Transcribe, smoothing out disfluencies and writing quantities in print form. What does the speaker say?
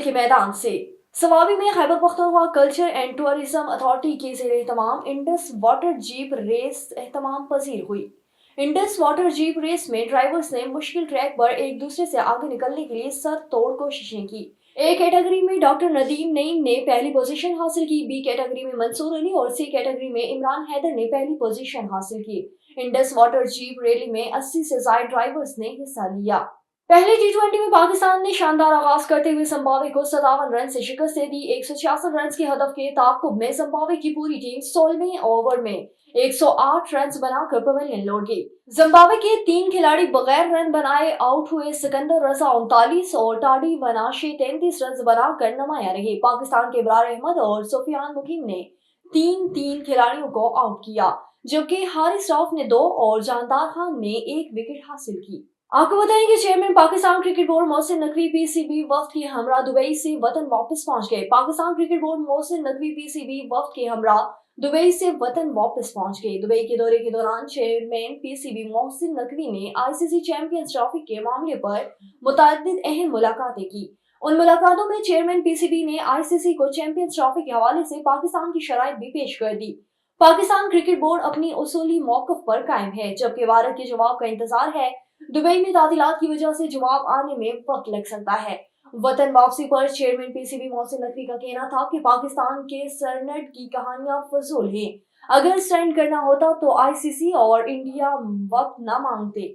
के मैदान से। सवाबी में Khyber Pakhtunkhwa culture and tourism authority के ज़ेर एहतमाम इंडस वाटर जीप रेस एहतमाम पजीर हुई। इंडस वाटर जीप रेस में ड्राइवर्स ने मुश्किल ट्रैक पर एक दूसरे से आगे निकलने के लिए सर तोड़ कोशिशें की। ए कैटेगरी में डॉक्टर नदीम नईम ने पहली पोजीशन हासिल की, बी कैटेगरी में मंसूर अली और सी कैटेगरी में इमरान हैदर ने पहली पोजीशन हासिल की। इंडस वाटर जीप रैली में 80 से ज्यादा ड्राइवर्स ने हिस्सा लिया। पहले टी20 में पाकिस्तान ने शानदार आगाज करते हुए जिम्बाब्वे को 57 रन से शिकस्त दे दी। 166 रन के हदफ के ताकुब में जिम्बाब्वे की पूरी टीम 16वें ओवर में 108 रन बनाकर पवेलियन लौट गई। जिम्बाब्वे के 3 खिलाड़ी बगैर रन बनाए आउट हुए। सिकंदर रजा 39 और टाडी बनाशे 33 रन बनाकर नमाया रहे। पाकिस्तान के इब्रार अहमद और सुफियान मुकीम ने 3 खिलाड़ियों को आउट किया, जबकि हारिस रऊफ ने 2 और जानदार खान ने 1 विकेट हासिल की। आपको बताएं कि chairman Pakistan Cricket Board Mohsin Naqvi PCB वफ्द के हमरा दुबई से वतन वापस पहुंच गए। Pakistan Cricket Board Mohsin Naqvi PCB वफ्द के हमरा दुबई से वतन वापस पहुंच गए। दुबई के दौरे के दौरान चेयरमैन पीसीबी मोहसिन नकवी ने आईसीसी चैंपियंस ट्रॉफी के मामले पर मुतअद्दिद अहम मुलाकातें की। उन मुलाकातों में चेयरमैन पीसीबी ने आईसीसी को चैंपियंस ट्रॉफी के हवाले से पाकिस्तान की शराइत भी पेश कर दी। पाकिस्तान क्रिकेट बोर्ड अपनी उसूली मौकफ पर कायम है, जबकि भारत के जवाब का इंतजार है। दुबई में तातीलात की वजह से जवाब आने में वक्त लग सकता है। वतन वापसी पर चेयरमैन पीसीबी मोहसिन नकवी का कहना था कि पाकिस्तान के सरनट की कहानियां फजूल हैं। अगर स्टैंड करना होता तो आईसीसी और इंडिया वक्त न मांगते।